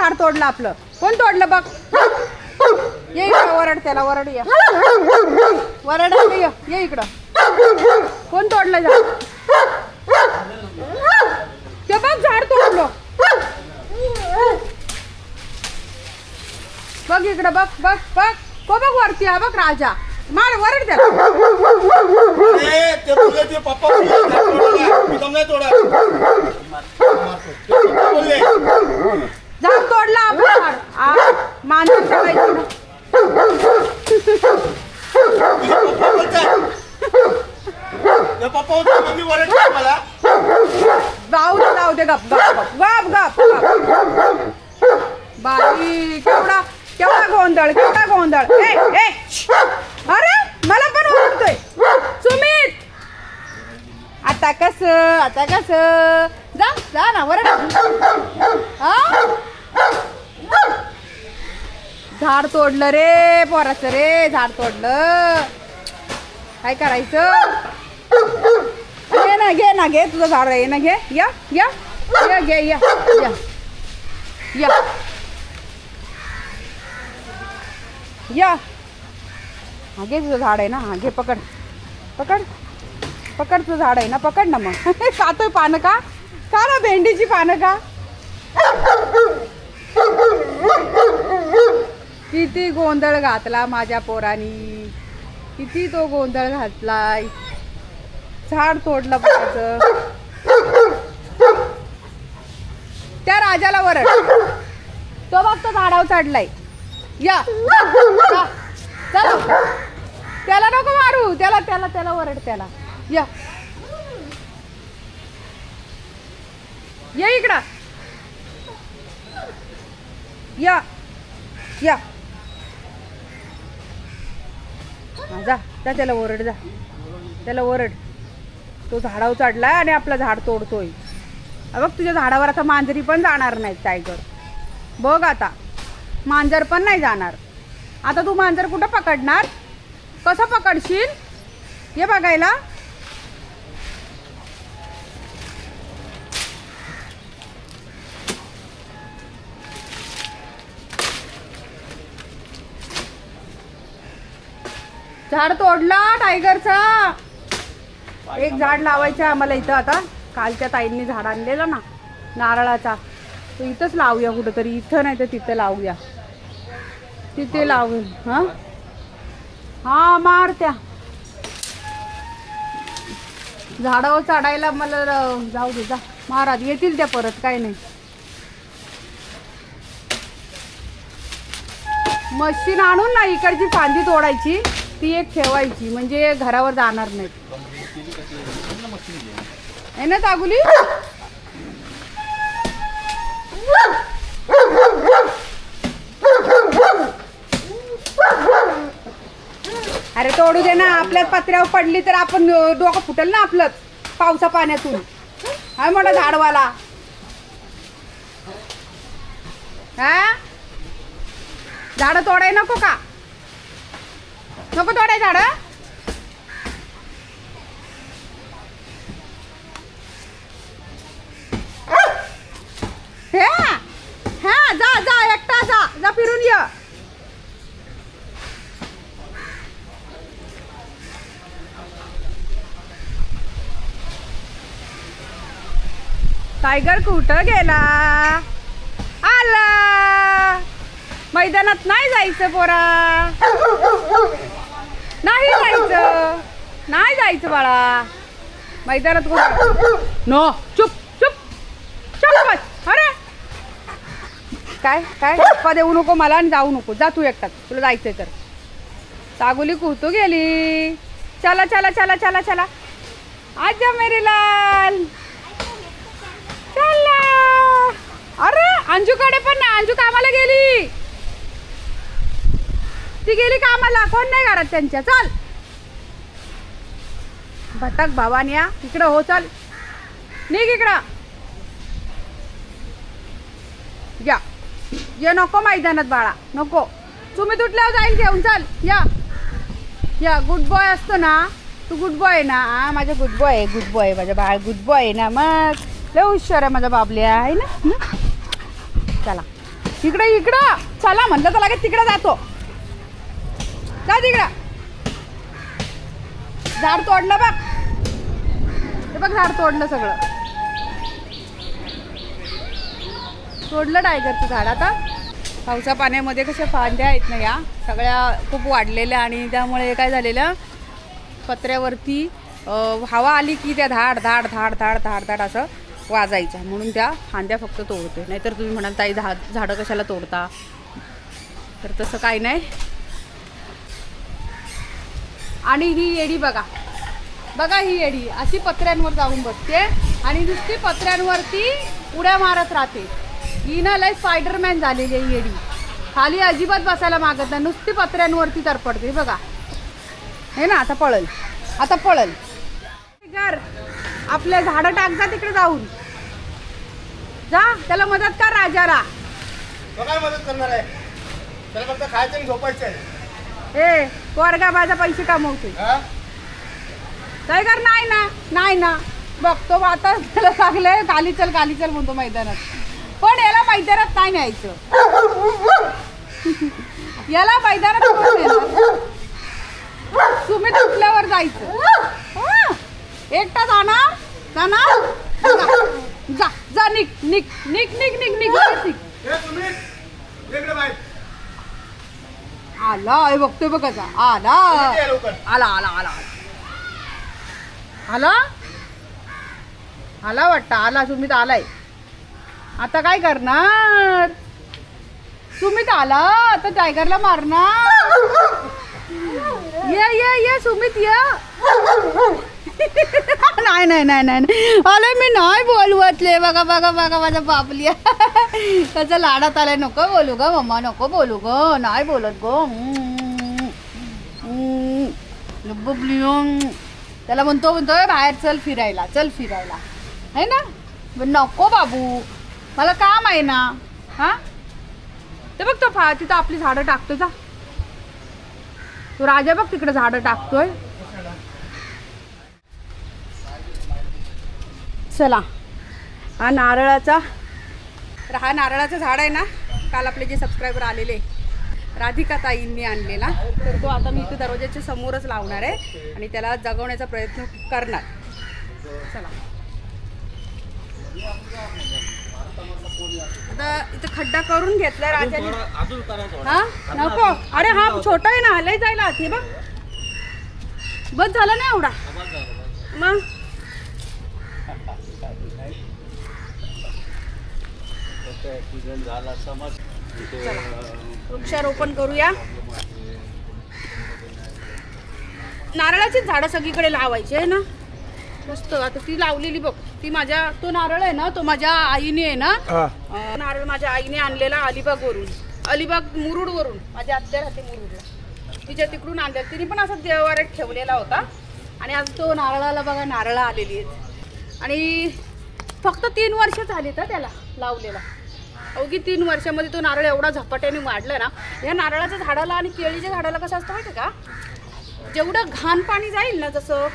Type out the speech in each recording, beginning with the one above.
झाड तोडलं आपलं. कोण तोडलं बघ. ये इकडं वरड त्याला वरड. या वरड ये इकडं. कोण तोडलं झाड. ते बघ झाड तोडलं. बघ इकडं बघ बघ बघ. को बघ वरती हा बघ राजा. मार वरड त्याला. झाड तोडला आपण. मांजर ठेवायची ना. जाऊ दे गप गप गप गप गप. बाई केवढा केवढा गोंधळ केवढा गोंधळ. अरे मला पण ओरडतोय सुमित. आता कस जा जा ना वरड. झाड तोडलं रे पोराचं रे. झाड तोडलं. काय करायचं. घे ना घे तुझं झाड आहे ना. घे या या या घे या या या या. हा घे तुझं झाड आहे ना. हा घे पकड पकड पकड. तुझं झाड आहे ना. पकड ना मग. खातोय पानं का ना भेंडीची पानं का. किती गोंधळ घातला माझ्या पोरानी. किती तो गोंधळ घातलाय. झाड तोडलं पाहिजे. त्या राजाला वरड. तो बघ तो झाडावर चढलाय. या चला त्याला नको मारू. त्याला त्याला त्याला वरड त्याला. या ये इकडं. या या जा जा त्याला ओरड. जा त्याला ओरड. तो झाडावर चढलाय आणि आपलं झाड तोडतोय. बघ तुझ्या झाडावर आता मांजरी पण जाणार नाहीत. टायगर बघ आता मांजर पण नाही जाणार. आता तू मांजर कुठं पकडणार. कसं पकडशील हे बघायला. झाड तोडला टायगरचा. एक झाड लावायचं आम्हाला इथं. आता कालच्या ताईंनी झाड आणलेलं ना नारळाचा. तो इथंच लावूया कुठंतरी. इथं नाही तर तिथं लावूया. तिथे लावू. हा मार त्या झाडावर चढायला मला जाऊ दे. जा महाराज येतील त्या परत. काय नाही. मशीन आणून ना इकडची फांदी तोडायची. ती एक ठेवायची म्हणजे घरावर जाणार नाहीत. आहे ना तागुली. अरे तोडू दे ना. आपल्याच पत्र्यावर पडली तर आपण डोकं फुटल ना आपलंच पावसा पाण्यातून. हाय मोठा झाडवाला. हा झाड तोडाय नको का. नको तोडाय झाड. हा जा जा एकटा जा जा फिरून ये. टायगर कुठं गेला. आला. मैदानात नाही जायचं पोरा. नाही जायचं. नाही जायचं बाळा मैदानात. कुठं नो. चुप चुप चुप बस. अरे काय काय गप्पा देऊ नको मला आणि जाऊ नको. जा तू एकटाच. तुला जायचंय तर. तागुली कुठं गेली. चला चला चला चला चला. आजा मेरे लाल. चला. अरे अंजूकडे पण ना. अंजू कामाला गेली. ती गेली कामाला. कोण नाही घरात त्यांच्या. चल भटक भावान्या इकडं हो. चल निघ इकडं. या ये नको मैदानात बाळा नको. तुम्ही तुटल्यावर जाईल घेऊन. चल या या. गुड बॉय असतो ना तू. गुड बॉय ना. हा माझा गुड बॉय आहे. गुड बॉय माझा बाळ. गुड बॉय आहे ना. मग लय हुशार आहे माझा बाबल्या आहे ना. चला इकडे इकडं चला म्हणलं तर लगेच तिकडे जातो. जा तिकडं. झाड तोडलं बघ. हे बघ झाड तोडलं सगळं. तोडलं टायगरचं झाड. आता पावसा पाण्यामध्ये कशा फांद्या आहेत ना या सगळ्या खूप वाढलेल्या आणि त्यामुळे काय झालेलं पत्र्यावरती हवा आली की त्या धाड धाड धाड धाड धाड धाड असं वाजायच्या म्हणून त्या फांद्या फक्त तोडते. नाहीतर तुम्ही म्हणाल ताई झाडं कशाला तोडता, तर तसं काही नाही. आणि ही येडी बघा बघा, ही येडी अशी पत्र्यांवर जाऊन बसते आणि नुसती पत्र्यांवरती उड्या मारत राहते. ही ना लय स्पायडरमॅन झालेली आहे येडी. खाली अजिबात बसायला मागत नाही, नुसती पत्र्यांवरती तरपडते बघा. हे ना आता पळल, आता पळल. घर आपले झाडं टाक जा तिकडे जाऊन. जा त्याला मदत कर राजाला. काय मदत करणार आहे? त्याला फक्त खायचं आणि झोपायचं आहे. ए पोरगा माझा पैसे कमवतोय. काय कर? नाही ना नाही ना बघतो आता त्याला लागलंय काली चल म्हणतो मैदानात. पण याला मैदानात नाही न्यायचं. याला मैदानात तुम्ही तुटल्यावर जायचं. एकटा जाणार जाणार. जा जा निक निक निक निक निक निक आला. हे बघतोय बघ कसा आला आला आला आला आला आला वाटतं. आला सुमित आलाय. आता काय करणार? सुमित आला आता टायगरला मारणार. ये ये ये सुमित ये. नाही नाही नाही नाही अरे मी नाही बोलवतले. बघा बघा बघा माझा बापली त्याचा लाडात आलाय. नको बोलू ग मम्मा, नको बोलू ग, नाही बोलत ग. त्याला म्हणतोय बाहेर चल फिरायला, चल फिरायला आहे ना. नको बाबू मला काम आहे ना. हा ते बघ तो तिथं आपली झाडं टाकतोय. जा तो राजा बघ तिकडे झाडं टाकतोय. चला हा नारळाचा झाड आहे ना. काल आपले जे सबस्क्रायबर आलेले राधिका ताईंनी आणलेला, तर तो आता मी इथे दरवाजाच्या समोरच लावणार आहे आणि त्याला जगवण्याचा प्रयत्न करणार. चला आता इथं खड्डा करून घेतलाय राजाने. हा नको. अरे हा छोटा आहे ना, लय जायला हे बघ. बस झाला ना एवढा. मग वृक्षारोपण करूया. नारळाची झाडं सगळीकडे लावायची आहे ना मस्त. आता ती लावलेली बघ, ती माझ्या तो नारळ आहे ना, तो माझ्या आईने आहे ना. नारळ माझ्या आईने आणलेला अलिबाग वरून, अलिबाग मुरुड वरून. माझ्या आत्या राहते मुरुडला, तिच्या तिकडून आणलेला. तिने पण असं देवाऱ्यात ठेवलेला होता आणि आज तो नारळाला बघा नारळ आलेली आहेत. आणि फक्त 3 वर्ष झाली तर त्याला लावलेला. अवघी 3 वर्षामध्ये तो नारळ एवढा झपाट्याने वाढला ना. या नारळाच्या झाडाला आणि केळीच्या झाडाला कसं असतं माहिती का, जेवढं घाण पाणी जाईल ना, जसं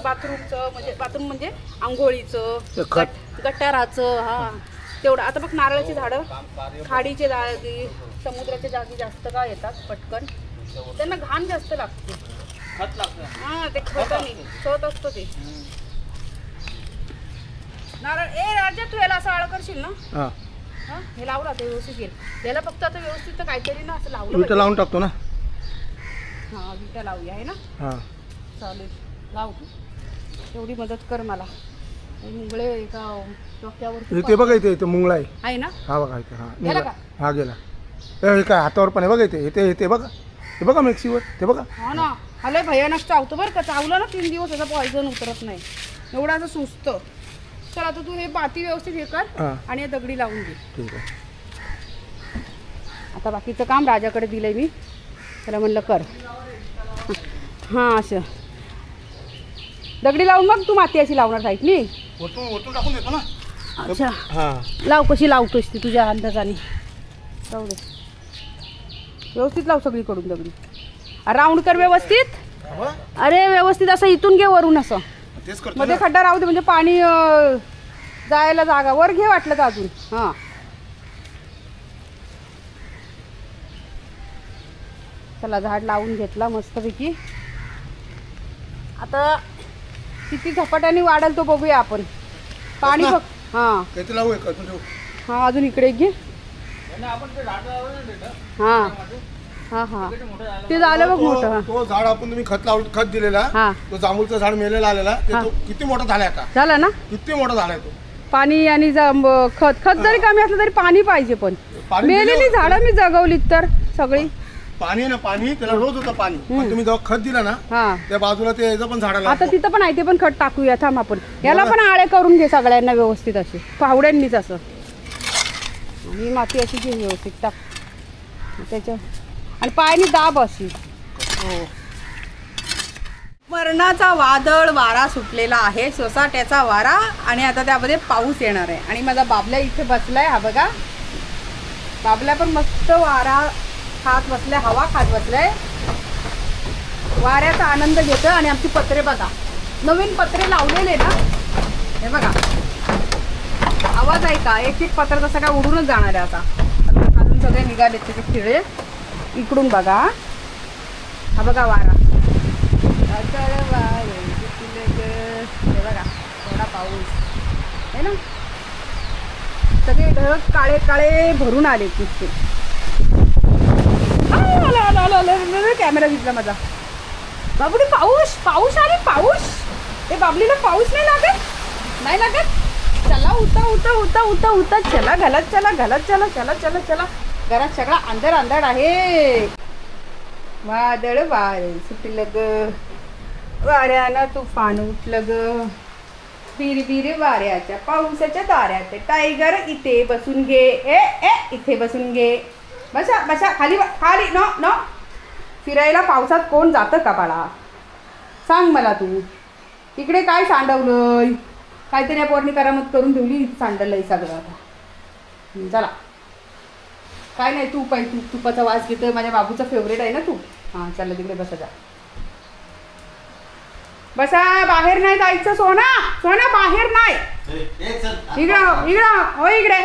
बाथरूम म्हणजे आंघोळीचं, गटाराचं, हा तेवढं. आता बघ नारळाची झाडं खाडीच्या जागी, समुद्राच्या जागी जास्त का येतात पटकन, त्यांना घाण जास्त लागते. हा ते खत असतं ते नारळ. ए राजा तू याला असं आळ करशील ना. हा हे लावला ते व्यवस्थित येईल. याला फक्त आता व्यवस्थित काहीतरी ना असं लावलं लावून टाकतो ना. हा विटा लावूया आहे ना. चालेल लाव तू, तेवढी मदत कर मला. मुंगळे एका डोक्यावर ते बघा इथे मुंगळा आहे ना. हा बघा इथे. हा गेला. हे काय हातावर पण आहे बघा इथे. ते बघा, हे बघा मिक्सीवर ते बघा. हा ना हलय भयानक चावतो बरं का. चावलं ना 3 दिवस त्याचा पॉयझन उतरत नाही, एवढं असं सुचत. चल आता तू हे पाती व्यवस्थित हे कर आणि या दगडी लावून दे. ठीक आहे. आता बाकीचं काम राजाकडे दिलंय मी, त्याला म्हणलं कर. हां असं दगडी लावून मग तू माती अशी लावणार साईडनी. वरतून टाकून देतो ना. अच्छा लाव. कशी लावतोस ती तुझ्या अंदाजाने लावू दे. व्यवस्थित लाव सगळीकडून दगडी. राऊंड कर व्यवस्थित. अरे व्यवस्थित असं इथून घे वरून असं. मध्ये खड्डा राहू दे म्हणजे पाणी जायला जागा. वर घे वाटलं तर अजून. हां चला झाड लावून घेतला मस्तपैकी. आता किती झपाट्याने वाढेल तो बघूया आपण. पाणी बघ. हां काहीतरी लावू का तुझं? हां अजून इकडे घे. हां हां हां ते झालं बघ मोठं. हां तो झाड आपण तुम्ही खत दिलेला, हां तो जांभूळचं झाड मेलेला आलेला, ते तो किती मोठा झालाय आता. झालं ना. किती मोठा झालाय तो. पाणी आणि खत जरी कमी असलं तरी पाणी पाहिजे. पण पाणी मेलेली झाडं मी जगवलीत तर सगळी. पाणी ना पाणी त्याला रोज होतं पाणी, पण तुम्ही जेव्हा खत दिला ना हां त्या बाजूला ते याचं पण झाडाला आता तिथं पण आहे ते पण खत टाकूया. थांब आपण याला पण आळे करून घे सगळ्यांना व्यवस्थित असे पावड्यांनीच असं. आणि माती अशी घे व्यवस्थित टाक त्याच्या आणि पायाने दाब अशी. मरणाचा वादळ वारा सुटलेला आहे, सोसाट्याचा वारा. आणि आता त्यामध्ये पाऊस येणार आहे. आणि माझा बाबल्या इथे बसलाय. हा बघा बाबल्या पण मस्त वारा खात बसलाय, हवा खात बसलाय, वाऱ्याचा आनंद घेतोय. आणि आमची पत्रे बघा, नवीन पत्रे लावलेले ना, हे बघा आवाज आहे का. एक एक पत्र तसं काय उडूनच जाणार आहे. आता खालून सगळे निघाले त्याचे खिळे. इकडून बघा, हा बघा वारा, हे बघा थोडा पाऊस आहे ना. सगळे ढग काळे काळे भरून आले नुसते. कॅमेरा दिसला माझा. बाबुडी पाऊस पाऊस आले पाऊस. हे बाबलीला पाऊस नाही लागत. चला उता उता उता उता उता चला घालत चला घालत चला चला चला चला. घरात सगळा अंधार अंधार आहे. वादळ वारे सुटलं ग, वाऱ्यानं तुफान उठलं ग. बिर बिर वाऱ्याच्या पावसाच्या दाऱ्यात टायगर इथे बसून घे. ए ए इथे बसून घे. बसा बसा खाली खाली. नो नो फिरायला पावसात कोण जातं का बाळा, सांग मला तू. इकडे काय सांडवलंय, काहीतरी या पोरणी करामत करून ठेवली, सांडलंय सगळं. आता चला काय नाही, तूप आहे, तुपाचा वास घेतोय. माझ्या बाबूचा फेवरेट आहे ना तू. हां चला तिकडे बसा, जा बसा. बाहेर नाही जायचं सोना, सोना बाहेर नाही. इकडं इकडं हो इकडे